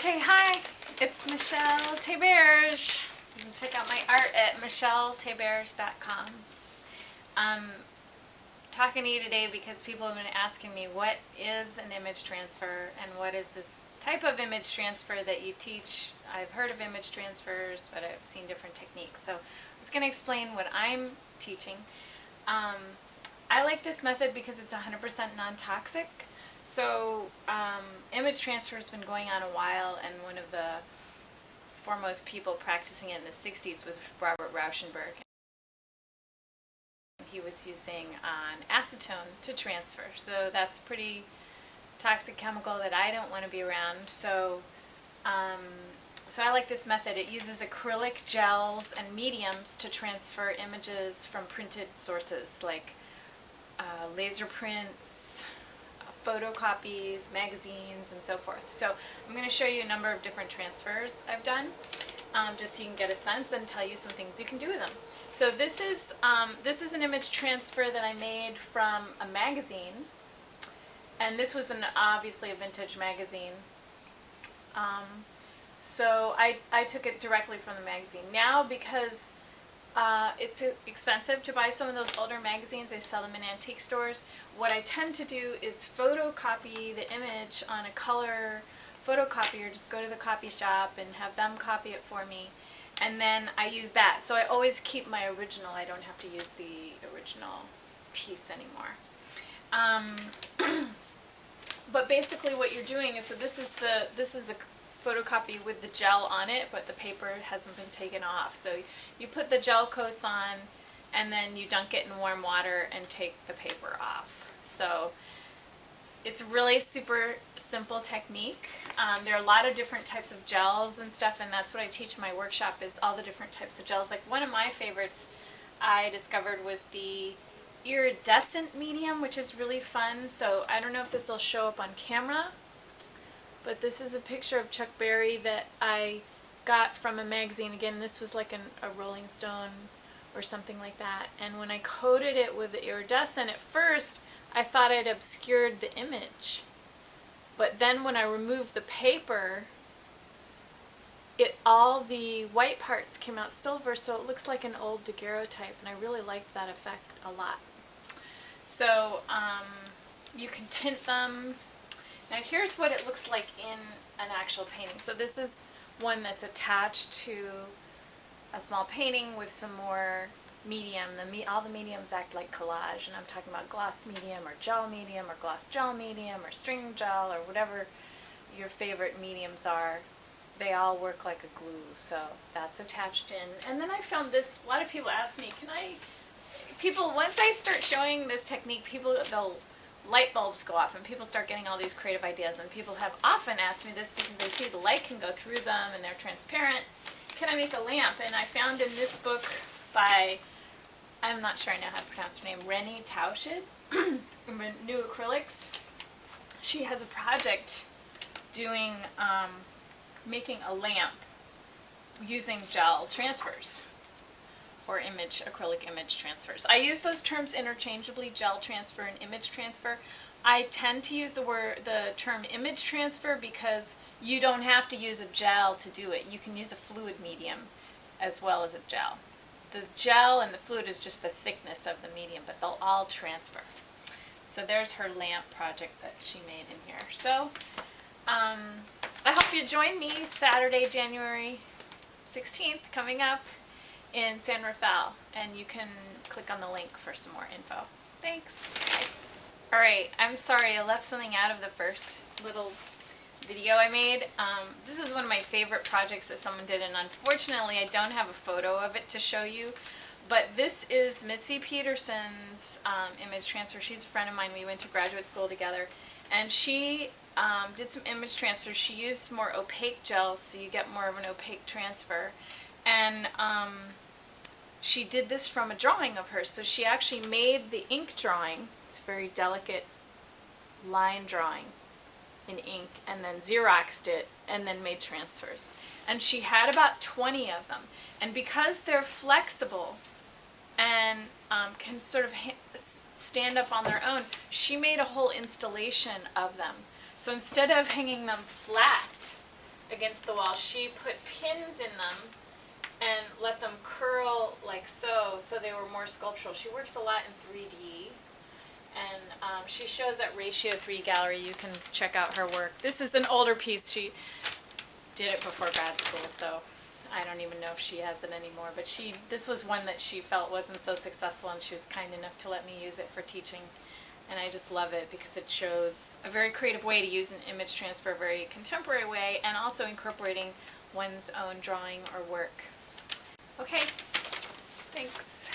Okay, hi, it's Michele Théberge. You can check out my art at michelethéberge.com. I'm talking to you today because people have been asking me what is an image transfer and what is this type of image transfer that you teach. I've heard of image transfers, but I've seen different techniques. So I'm just going to explain what I'm teaching. I like this method because it's 100% non-toxic. So image transfer has been going on a while, and one of the foremost people practicing it in the 60s was Robert Rauschenberg. He was using acetone to transfer, so that's a pretty toxic chemical that I don't want to be around. So I like this method. It uses acrylic gels and mediums to transfer images from printed sources like laser prints, photocopies, magazines, and so forth. So I'm going to show you a number of different transfers I've done, just so you can get a sense and tell you some things you can do with them. So this is an image transfer that I made from a magazine, and this was obviously a vintage magazine. So I took it directly from the magazine. Now, because it's expensive to buy some of those older magazines, they sell them in antique stores. What I tend to do is photocopy the image on a color photocopier. Just go to the copy shop and have them copy it for me, and then I use that. So I always keep my original. I don't have to use the original piece anymore. But basically what you're doing is, so this is the photocopy with the gel on it, but the paper hasn't been taken off. So you put the gel coats on, and then you dunk it in warm water and take the paper off. So it's really super simple technique. There are a lot of different types of gels and stuff, and that's what I teach in my workshop, is all the different types of gels. Like, one of my favorites I discovered was the Iridescent Medium, which is really fun. So I don't know if this will show up on camera, but this is a picture of Chuck Berry that I got from a magazine. Again, this was like a Rolling Stone or something like that. And when I coated it with the iridescent, at first I thought I'd obscured the image. But then when I removed the paper, all the white parts came out silver, so it looks like an old daguerreotype, and I really liked that effect a lot. So you can tint them. Now here's what it looks like in an actual painting. So this is one that's attached to a small painting with some more medium. All the mediums act like collage, and I'm talking about gloss medium or gel medium or gloss gel medium or string gel or whatever your favorite mediums are. They all work like a glue, so that's attached in. And then I found this. A lot of people ask me, once I start showing this technique, they'll light bulbs go off and people start getting all these creative ideas, and people have often asked me this because they see the light can go through them and they're transparent. Can I make a lamp? And I found in this book by, I'm not sure I know how to pronounce her name, Rennie Tauscher, New Acrylics. She has a project doing, making a lamp using gel transfers, or acrylic image transfers. I use those terms interchangeably, gel transfer and image transfer. I tend to use the term image transfer because you don't have to use a gel to do it. You can use a fluid medium as well as a gel. The gel and the fluid is just the thickness of the medium, but they'll all transfer. So there's her lamp project that she made in here. So I hope you join me Saturday, January 16th, coming up in San Rafael, and you can click on the link for some more info. Thanks. Bye. Alright, I'm sorry I left something out of the first little video I made. This is one of my favorite projects that someone did, and unfortunately I don't have a photo of it to show you, but this is Mitzi Peterson's image transfer. She's a friend of mine. We went to graduate school together, and she did some image transfers. She used more opaque gels, so you get more of an opaque transfer, and she did this from a drawing of hers. So she actually made the ink drawing. It's a very delicate line drawing in ink, and then Xeroxed it, and then made transfers. And she had about 20 of them. And because they're flexible and can sort of stand up on their own, she made a whole installation of them. So instead of hanging them flat against the wall. She put pins in them and let them curl like so they were more sculptural. She works a lot in 3D, and she shows at Ratio 3 Gallery. You can check out her work. This is an older piece. She did it before grad school, so I don't even know if she has it anymore, but this was one that she felt wasn't so successful, and she was kind enough to let me use it for teaching. And I just love it because it shows a very creative way to use an image transfer, a very contemporary way, and also incorporating one's own drawing or work. Okay, thanks.